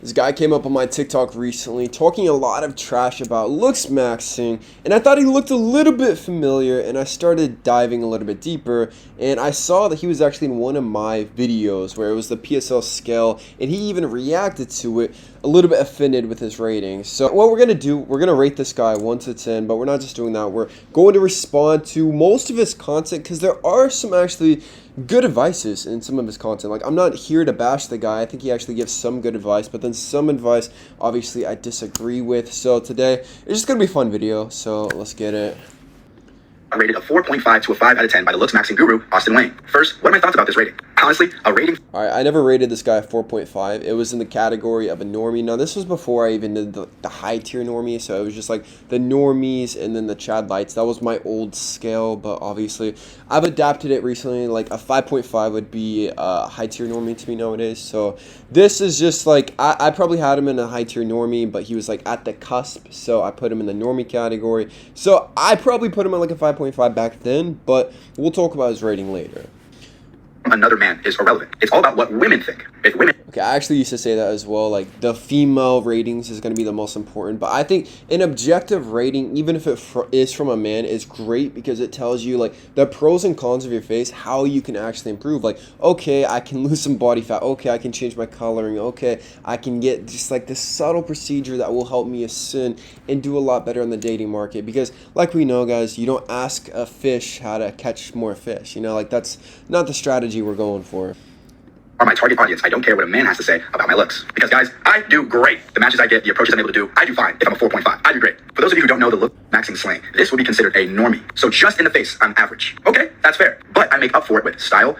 This guy came up on my TikTok recently talking a lot of trash about Looksmaxxing, and I thought he looked a little bit familiar, and I started diving a little bit deeper, and I saw that he was actually in one of my videos where it was the PSL scale, and he even reacted to it, a little bit offended with his rating. So what we're going to do, we're going to rate this guy 1 to 10, but we're not just doing that. We're going to respond to most of his content because there are some actually good advices in some of his content. Like, I'm not here to bash the guy. I think he actually gives some good advice, but then some advice obviously I disagree with. So today it's just gonna be a fun video, so let's get it. I rated a 4.5 to a 5 out of 10 by the Looksmaxing guru, Austin Wayne. First, what are my thoughts about this rating? Honestly, a rating... Alright, I never rated this guy a 4.5. It was in the category of a normie. Now, this was before I even did the high tier normie, so it was just like the normies and then the Chad Lights. That was my old scale, but obviously I've adapted it recently. Like, a 5.5 would be a high tier normie to me nowadays. So this is just like, I probably had him in a high tier normie, but he was like at the cusp, so I put him in the normie category. So I probably put him at like a 5.5 back then, but we'll talk about his rating later. Another man is irrelevant. It's all about what women think. If women... Okay, I actually used to say that as well. Like, the female ratings is going to be the most important. But I think an objective rating, even if it is from a man, is great because it tells you, like, the pros and cons of your face, how you can actually improve. Like, okay, I can lose some body fat. Okay, I can change my coloring. Okay, I can get just, like, this subtle procedure that will help me ascend and do a lot better in the dating market. Because, like we know, guys, you don't ask a fish how to catch more fish. You know, like, that's not the strategy we're going for. Are my target audience. I don't care what a man has to say about my looks. Because, guys, I do great. The matches I get, the approaches I'm able to do, I do fine. If I'm a 4.5, I do great. For those of you who don't know the Looksmaxing slang, this would be considered a normie. So just in the face, I'm average. Okay, that's fair. But I make up for it with style.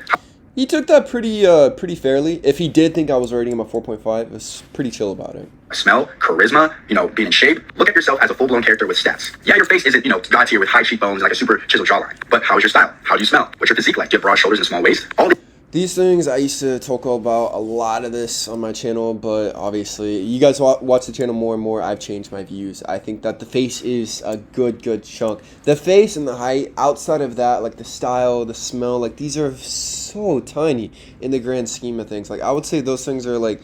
He took that pretty fairly. If he did think I was rating him a 4.5, it was pretty chill about it. Smell, charisma, being in shape. Look at yourself as a full-blown character with stats. Yeah, your face isn't, God tier with high cheekbones and like a super chiseled jawline. But how is your style? How do you smell? What's your physique like? Do you have broad shoulders and small waist? All these things, I used to talk about a lot of this on my channel, but obviously, you guys watch the channel more and more, I've changed my views. I think that the face is a good chunk. The face and the height, outside of that, like the style, the smell, like these are so tiny in the grand scheme of things. Like, I would say those things are like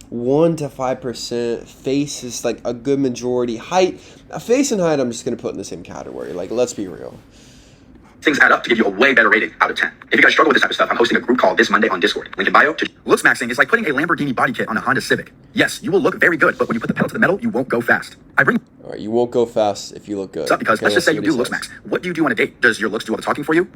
1 to 5%. Face is like a good majority. Height, face and height, I'm just going to put in the same category. Like, let's be real. Things add up to give you a way better rating out of 10. If you guys struggle with this type of stuff, I'm hosting a group call this Monday on Discord. Link in bio. Looksmaxing is like putting a Lamborghini body kit on a Honda Civic. Yes, you will look very good, but when you put the pedal to the metal, you won't go fast. Alright, you won't go fast if you look good. What's up, because let's just say you do Looksmax. What do you do on a date? Does your looks do all the talking for you?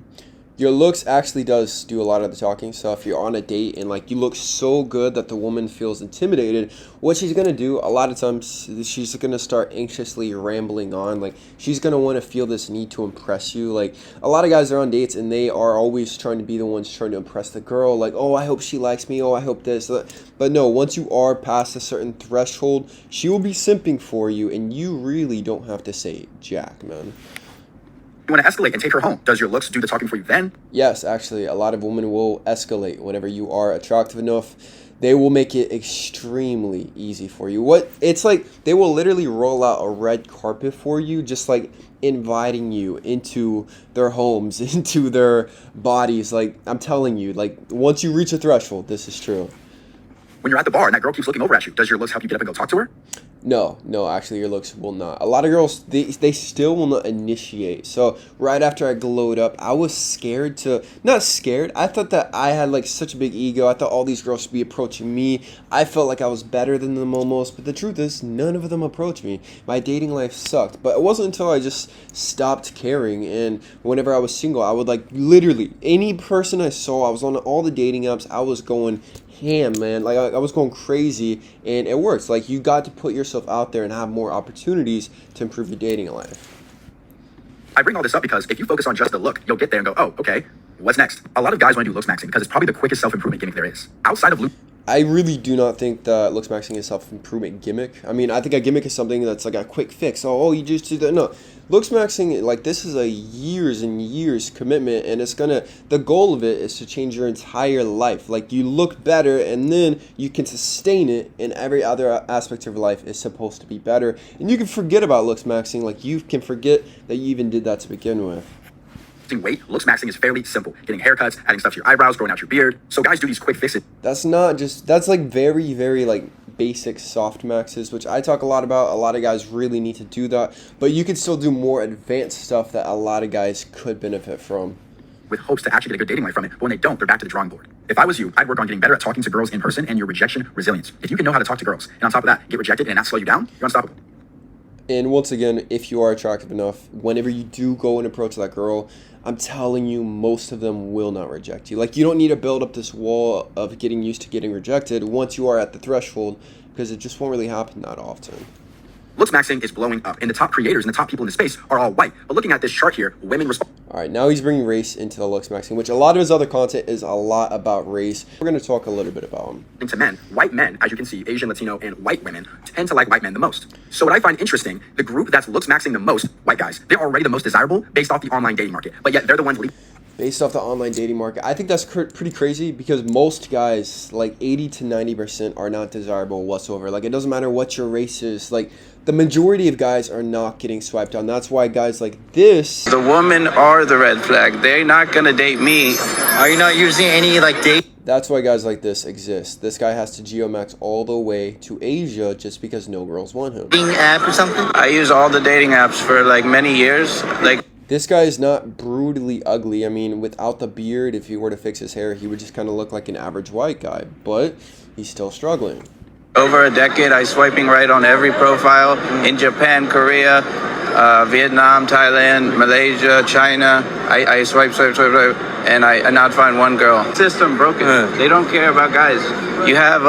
Your looks actually does do a lot of the talking. So if you're on a date and like you look so good that the woman feels intimidated, what she's gonna do a lot of times, she's gonna start anxiously rambling on. Like, she's gonna want to feel this need to impress you. Like, a lot of guys are on dates and they are always trying to be the ones trying to impress the girl. Like, oh, I hope she likes me. Oh, I hope this. But no, once you are past a certain threshold, she will be simping for you, and you really don't have to say jack, man. You want to escalate and take her home. Does your looks do the talking for you then? Yes, actually, a lot of women will escalate whenever you are attractive enough. They will make it extremely easy for you. It's like they will literally roll out a red carpet for you, just like inviting you into their homes, into their bodies. Like, I'm telling you, like, once you reach a threshold, this is true. When you're at the bar and that girl keeps looking over at you, does your looks help you get up and go talk to her? No, actually your looks will not. A lot of girls, they still will not initiate. So right after I glowed up, I was scared not scared, I thought that I had like such a big ego. I thought all these girls should be approaching me. I felt like I was better than them almost, but the truth is none of them approached me. My dating life sucked, but it wasn't until I just stopped caring, and whenever I was single, I would like literally any person I saw, I was on all the dating apps, I was going ham, man. Like, I was going crazy, and it works. Like, you got to put yourself out there and have more opportunities to improve your dating life. I bring all this up because if you focus on just the look, you'll get there and go, oh, okay, what's next? A lot of guys want to do Looksmaxing because it's probably the quickest self-improvement gimmick there is. Outside of I really do not think that Looksmaxing is self-improvement gimmick. I mean, I think a gimmick is something that's like a quick fix. Oh, you just do that. No. Looksmaxing, like, this is a years and years commitment, and the goal of it is to change your entire life. Like, you look better, and then you can sustain it, and every other aspect of your life is supposed to be better. And you can forget about Looksmaxing, like, you can forget that you even did that to begin with. Weight, Looksmaxing is fairly simple. Getting haircuts, adding stuff to your eyebrows, growing out your beard. So guys do these quick fixes. That's like very, very like basic soft maxes, which I talk a lot about. A lot of guys really need to do that, but you can still do more advanced stuff that a lot of guys could benefit from. With hopes to actually get a good dating life from it, but when they don't, they're back to the drawing board. If I was you, I'd work on getting better at talking to girls in person and your rejection resilience. If you can know how to talk to girls, and on top of that, get rejected and not slow you down, you're unstoppable. And once again, if you are attractive enough, whenever you do go and approach that girl, I'm telling you, most of them will not reject you. Like, you don't need to build up this wall of getting used to getting rejected once you are at the threshold, because it just won't really happen that often. Looksmaxxing is blowing up, and the top creators and the top people in the space are all white. But looking at this chart here, women respond. All right, now he's bringing race into the Looksmaxxing, which a lot of his other content is a lot about race. We're going to talk a little bit about him. To men, white men, as you can see, Asian, Latino, and white women tend to like white men the most. So what I find interesting, the group that's Looksmaxxing the most, white guys, they're already the most desirable based off the online dating market, but yet they're the ones leading. Based off the online dating market, I think that's pretty crazy, because most guys, like 80 to 90%, are not desirable whatsoever. Like, it doesn't matter what your race is. Like, the majority of guys are not getting swiped on. That's why guys like this. The women are the red flag. They're not gonna date me. Are you not using any like date? That's why guys like this exist. This guy has to geomax all the way to Asia just because no girls want him. Dating app or something? I use all the dating apps for like many years. Like, this guy is not brutally ugly. I mean, without the beard, if he were to fix his hair, he would just kind of look like an average white guy. But he's still struggling. over a decade, I swiping right on every profile in Japan, Korea, Vietnam, Thailand, Malaysia, China. I swipe, and I not find one girl. System broken. They don't care about guys. You have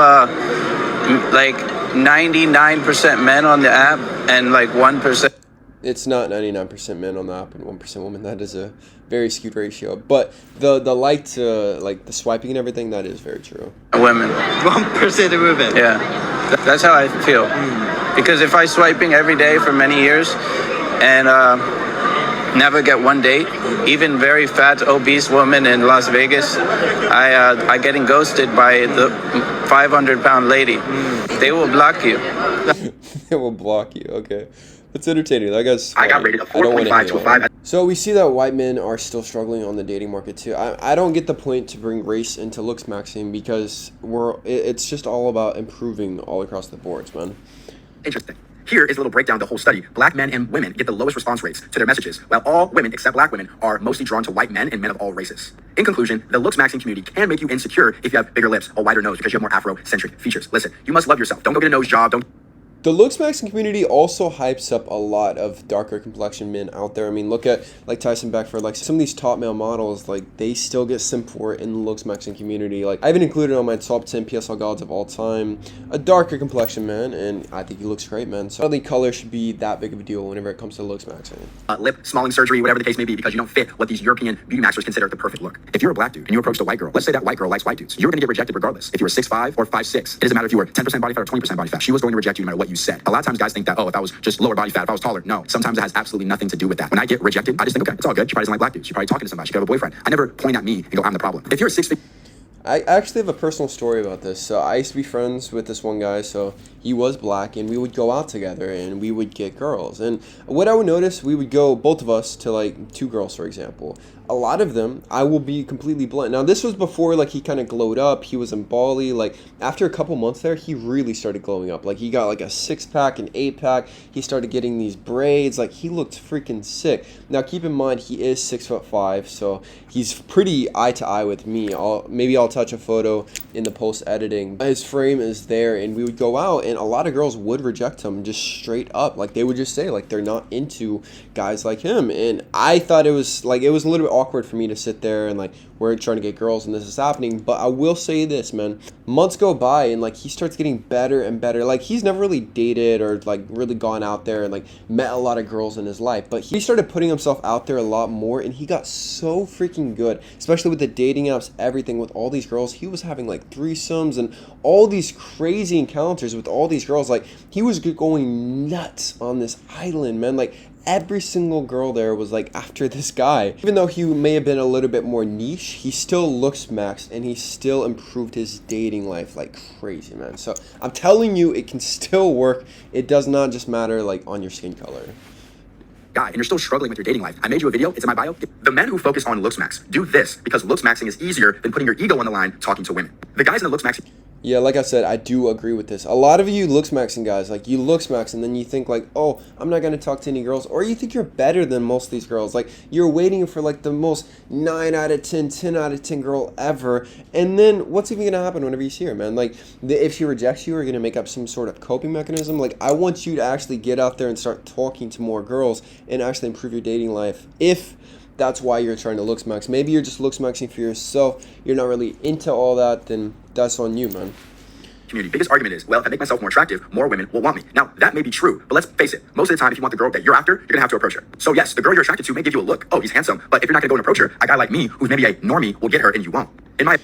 like 99% men on the app and like 1%. It's not 99% men on the app and 1% women. That is a very skewed ratio. But the like to like the swiping and everything, that is very true. Women. 1% of women. Yeah, that's how I feel. Because if I swiping every day for many years and never get one date, even very fat, obese woman in Las Vegas, I getting ghosted by the 500-pound lady. They will block you. They will block you. Okay. It's entertaining. That guy's funny. I got rated a 4.5 to a 5. So we see that white men are still struggling on the dating market too. I don't get the point to bring race into Looksmaxing because it's just all about improving all across the boards, man. Interesting. Here is a little breakdown of the whole study. Black men and women get the lowest response rates to their messages, while all women, except black women, are mostly drawn to white men and men of all races. In conclusion, the Looksmaxing community can make you insecure if you have bigger lips, a wider nose, because you have more Afro-centric features. Listen, you must love yourself. Don't go get a nose job. Don't... The Looksmaxing community also hypes up a lot of darker complexion men out there. I mean, look at like Tyson Beckford, like some of these top male models, like they still get simp for it in the Looksmaxing community. Like I even included on my top 10 PSL gods of all time a darker complexion man, and I think he looks great, man. So I don't think color should be that big of a deal whenever it comes to Looksmaxing. Lip smalling surgery, whatever the case may be, because you don't fit what these European beauty maxers consider the perfect look. If you're a black dude and you approach a white girl, let's say that white girl likes white dudes, you're going to get rejected regardless. If you were 6'5" or 5'6", it doesn't matter if you were 10% body fat or 20% body fat. She was going to reject you no matter what you said. A lot of times guys think that, oh, if I was just lower body fat, if I was taller. No, sometimes it has absolutely nothing to do with that. When I get rejected, I just think, okay, it's all good. She probably doesn't like black dudes. She's probably talking to somebody. She could have a boyfriend. I never point at me and go, I'm the problem. If you're a 6 feet... I actually have a personal story about this. So I used to be friends with this one guy, so he was black, and we would go out together, and we would get girls. And what I would notice, we would go, both of us, to like 2 girls, for example. A lot of them, I will be completely blunt. Now, this was before, like, he kind of glowed up. He was in Bali. Like, after a couple months there, he really started glowing up. Like, he got, like, a 6-pack, an 8-pack. He started getting these braids. Like, he looked freaking sick. Now, keep in mind, he is 6'5", so he's pretty eye-to-eye with me. Maybe I'll touch a photo in the post-editing. His frame is there, and we would go out, and a lot of girls would reject him just straight up. Like, they would just say, like, they're not into guys like him. And I thought it was a little bit awkward for me to sit there and like we're trying to get girls and this is happening. But I will say this, man, months go by and like he starts getting better and better. Like he's never really dated or like really gone out there and like met a lot of girls in his life, but he started putting himself out there a lot more, and he got so freaking good, especially with the dating apps, everything. With all these girls, he was having like threesomes and all these crazy encounters with all these girls. Like he was going nuts on this island, man. Like every single girl there was like after this guy. Even though he may have been a little bit more niche, he still looks maxed and he still improved his dating life like crazy, man. So I'm telling you, it can still work. It does not just matter like on your skin color. Guy, and you're still struggling with your dating life. I made you a video. It's in my bio. The men who focus on Looksmax do this because Looksmaxing is easier than putting your ego on the line talking to women. The guys in the Looksmaxing... Yeah, like I said, I do agree with this. A lot of you Looksmaxxing guys, like you Looksmax and then you think like, oh, I'm not gonna talk to any girls, or you think you're better than most of these girls. Like you're waiting for like the most 9 out of 10, 10 out of 10 girl ever, and then what's even gonna happen whenever you see her, man? Like if she rejects you, you're gonna make up some sort of coping mechanism. Like I want you to actually get out there and start talking to more girls and actually improve your dating life. If that's why you're trying to Looksmax. Maybe you're just Looksmaxing for yourself. You're not really into all that, then that's on you, man. Community biggest argument is, well, if I make myself more attractive, more women will want me. Now, that may be true, but let's face it. Most of the time, if you want the girl that you're after, you're gonna have to approach her. So yes, the girl you're attracted to may give you a look. Oh, he's handsome. But if you're not gonna go and approach her, a guy like me, who's maybe a normie, will get her and you won't. In my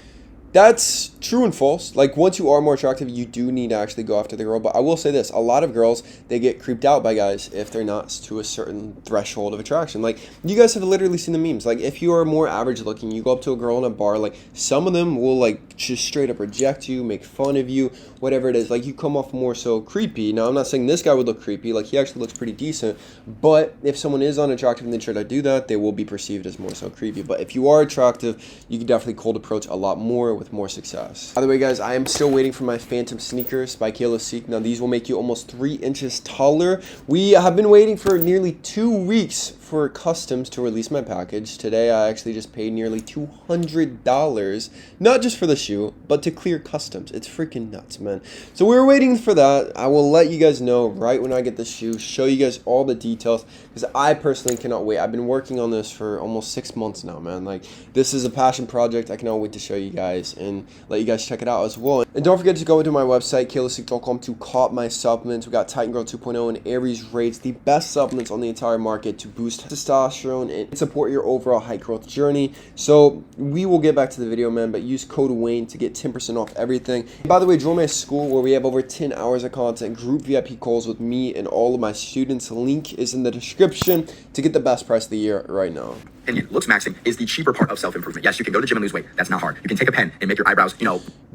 That's true and false. Like once you are more attractive, you do need to actually go after the girl. But I will say this, a lot of girls, they get creeped out by guys if they're not to a certain threshold of attraction. Like you guys have literally seen the memes. Like if you are more average looking, you go up to a girl in a bar, like some of them will like just straight up reject you, make fun of you, whatever it is. Like you come off more so creepy. Now I'm not saying this guy would look creepy, like he actually looks pretty decent. But if someone is unattractive and they try to do that, they will be perceived as more so creepy. But if you are attractive, you can definitely cold approach a lot more with more success. By the way, guys, I am still waiting for my Phantom sneakers by kalosique. Now, these will make you almost 3 inches taller. We have been waiting for nearly 2 weeks for customs to release my package. Today, I actually just paid nearly $200, not just for the shoe, but to clear customs. It's freaking nuts, man. So we're waiting for that. I will let you guys know right when I get the shoe, show you guys all the details, because I personally cannot wait. I've been working on this for almost 6 months now, man. Like, this is a passion project. I cannot wait to show you guys and let you guys check it out as well. And don't forget to go into my website, kalosique.com, to cop my supplements. We got Titan Girl 2.0 and Aries Raids, the best supplements on the entire market to boost testosterone and support your overall height growth journey. So we will get back to the video, man, but use code Wayne to get 10% off everything. And by the way, join my school where we have over 10 hours of content, group VIP calls with me and all of my students. Link is in the description to get the best price of the year right now. opinion, Looksmaxxing is the cheaper part of self-improvement. Yes, you can go to the gym and lose weight. That's not hard. You can take a pen and make your eyebrows,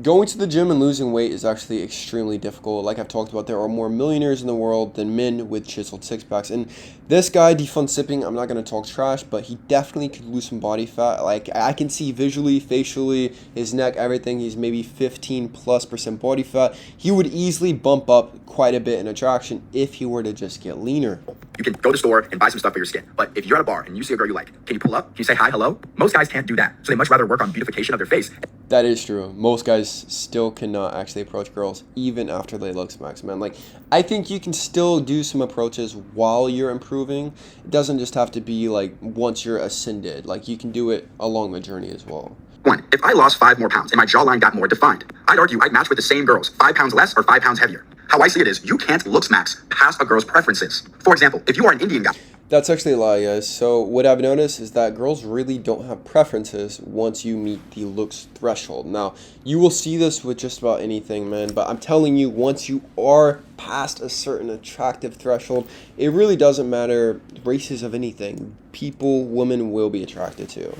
Going to the gym and losing weight is actually extremely difficult. Like I've talked about, there are more millionaires in the world than men with chiseled six-packs. And this guy, Defun Sipping, I'm not going to talk trash, but he definitely could lose some body fat. Like I can see visually, facially, his neck, everything. He's maybe 15+% body fat. He would easily bump up quite a bit in attraction if he were to just get leaner. You can go to the store and buy some stuff for your skin. But if you're at a bar and you see a girl you like, can you pull up? Can you say hi, hello? Most guys can't do that. So they much rather work on beautification of their face. That is true. Most guys still cannot actually approach girls even after they Looksmax, man. Like, I think you can still do some approaches while you're improving. It doesn't just have to be like once you're ascended. Like, you can do it along the journey as well. 1. If I lost 5 more pounds and my jawline got more defined, I'd argue I'd match with the same girls, 5 pounds less or 5 pounds heavier. How I see it is, you can't Looksmax past a girl's preferences. For example, if you are an Indian guy. That's actually a lie, guys. So what I've noticed is that girls really don't have preferences once you meet the looks threshold. Now, you will see this with just about anything, man, but I'm telling you, once you are past a certain attractive threshold, it really doesn't matter races of anything. People, women will be attracted to.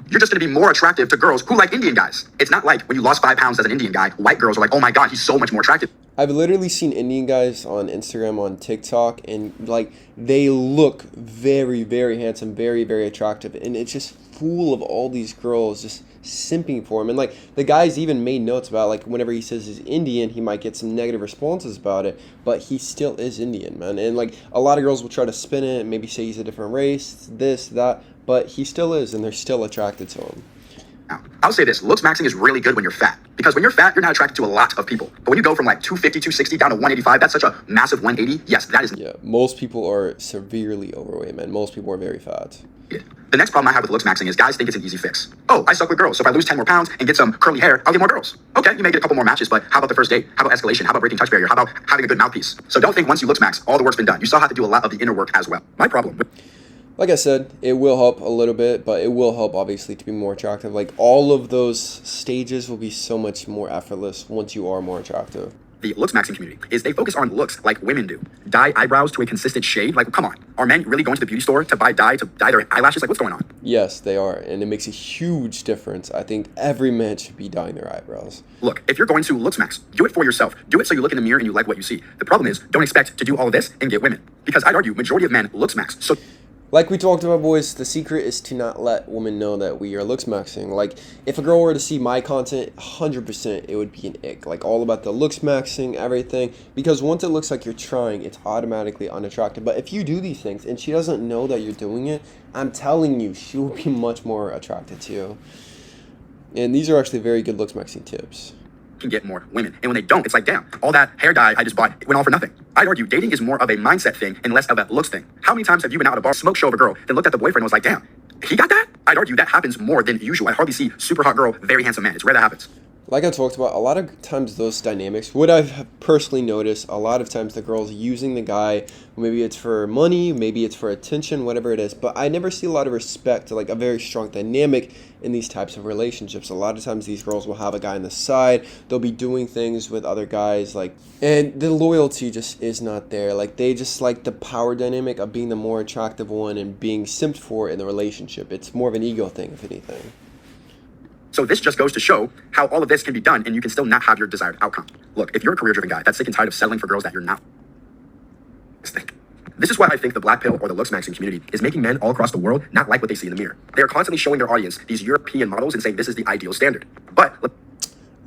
You're just going to be more attractive to girls who like Indian guys. It's not like when you lost 5 pounds as an Indian guy, white girls are like, oh my God, he's so much more attractive. I've literally seen Indian guys on Instagram, on TikTok, and like they look very, very handsome, very, very attractive, and it's just full of all these girls just simping for him. And like the guys even made notes about like whenever he says he's Indian, he might get some negative responses about it, but he still is Indian, man. And like a lot of girls will try to spin it and maybe say he's a different race, this, that, but he still is, and they're still attracted to him. Now, I'll say this, Looksmaxxing is really good when you're fat. Because when you're fat, you're not attracted to a lot of people. But when you go from like 250, 260 down to 185, that's such a massive 180. Yes, that is... Yeah, most people are severely overweight, man. Most people are very fat. The next problem I have with Looksmaxxing is guys think it's an easy fix. Oh, I suck with girls, so if I lose 10 more pounds and get some curly hair, I'll get more girls. Okay, you may get a couple more matches, but how about the first date? How about escalation? How about breaking touch barrier? How about having a good mouthpiece? So don't think once you Looksmax, all the work's been done. You still have to do a lot of the inner work as well. My problem with... Like I said, it will help a little bit, but it will help obviously to be more attractive. Like all of those stages will be so much more effortless once you are more attractive. The Looksmaxxing community is they focus on looks like women do. Dye eyebrows to a consistent shade. Like, come on. Are men really going to the beauty store to buy dye to dye their eyelashes? Like, what's going on? Yes, they are. And it makes a huge difference. I think every man should be dyeing their eyebrows. Look, if you're going to Looksmax, do it for yourself. Do it so you look in the mirror and you like what you see. The problem is, don't expect to do all of this and get women. Because I'd argue majority of men Looksmax. So Like we talked about, boys, the secret is to not let women know that we are Looksmaxing. Like, if a girl were to see my content, 100% it would be an ick. Like, all about the Looksmaxing, everything. Because once it looks like you're trying, it's automatically unattractive. But if you do these things and she doesn't know that you're doing it, I'm telling you, she will be much more attracted to you. And these are actually very good Looksmaxing tips. Can get more women. And when they don't, it's like, damn, all that hair dye I just bought, it went all for nothing. I'd argue dating is more of a mindset thing and less of a looks thing. How many times have you been out at a bar, smoke show of a girl, then looked at the boyfriend and was like, damn, he got that? I'd argue that happens more than usual. I hardly see super hot girl, very handsome man. It's rare that happens. Like I talked about, a lot of times those dynamics, what I've personally noticed, a lot of times the girl's using the guy, maybe it's for money, maybe it's for attention, whatever it is, but I never see a lot of respect, like a very strong dynamic in these types of relationships. A lot of times these girls will have a guy on the side, they'll be doing things with other guys, like, and the loyalty just is not there. Like, they just like the power dynamic of being the more attractive one and being simped for in the relationship. It's more of an ego thing, if anything. So this just goes to show how all of this can be done and you can still not have your desired outcome. Look, if you're a career-driven guy that's sick and tired of settling for girls that you're not, this is why I think the black pill or the Looksmaxing community is making men all across the world not like what they see in the mirror. They are constantly showing their audience these European models and saying this is the ideal standard. But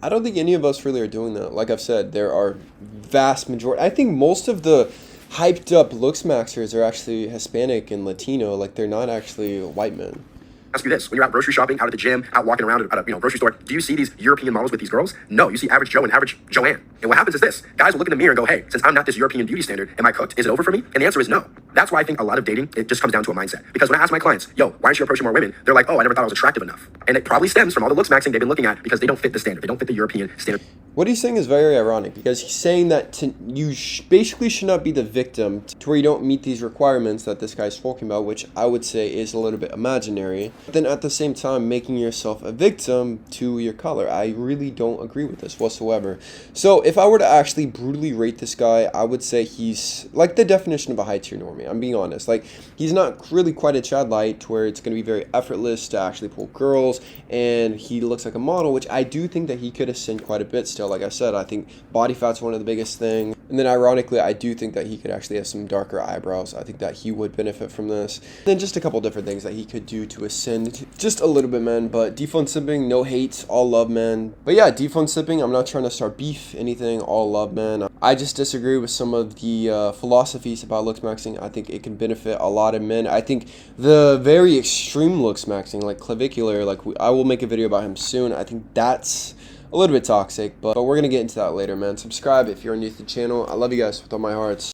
I don't think any of us really are doing that. Like I've said, there are vast majority. I think most of the hyped up Looksmaxers are actually Hispanic and Latino. Like, they're not actually white men. Ask you this: when you're out grocery shopping, out at the gym, out walking around at a grocery store, do you see these European models with these girls? No, you see average Joe and average Joanne. And what happens is this: guys will look in the mirror and go, "Hey, since I'm not this European beauty standard, am I cooked? Is it over for me?" And the answer is no. That's why I think a lot of dating, it just comes down to a mindset. Because when I ask my clients, "Yo, why aren't you approaching more women?" They're like, "Oh, I never thought I was attractive enough." And it probably stems from all the Looksmaxing they've been looking at because they don't fit the standard. They don't fit the European standard. What he's saying is very ironic, because he's saying that you basically should not be the victim to where you don't meet these requirements that this guy's talking about, which I would say is a little bit imaginary. But then at the same time, making yourself a victim to your color. I really don't agree with this whatsoever. So if I were to actually brutally rate this guy, I would say he's like the definition of a high tier normie. I'm being honest. Like, he's not really quite a Chad Light to where it's going to be very effortless to actually pull girls, and he looks like a model, which I do think that he could ascend quite a bit still. Like I said, I think body fat's one of the biggest things. And then ironically, I do think that he could actually have some darker eyebrows. I think that he would benefit from this. And then just a couple different things that he could do to ascend just a little bit, man. But defund sipping, no hate, all love, man. But yeah, defund sipping, I'm not trying to start beef, anything, all love, man. I just disagree with some of the philosophies about Looksmaxing. I think it can benefit a lot of men. I think the very extreme Looksmaxing, like clavicular, like I will make a video about him soon. I think that's a little bit toxic, but we're going to get into that later, man. Subscribe if you're new to the channel. I love you guys with all my hearts.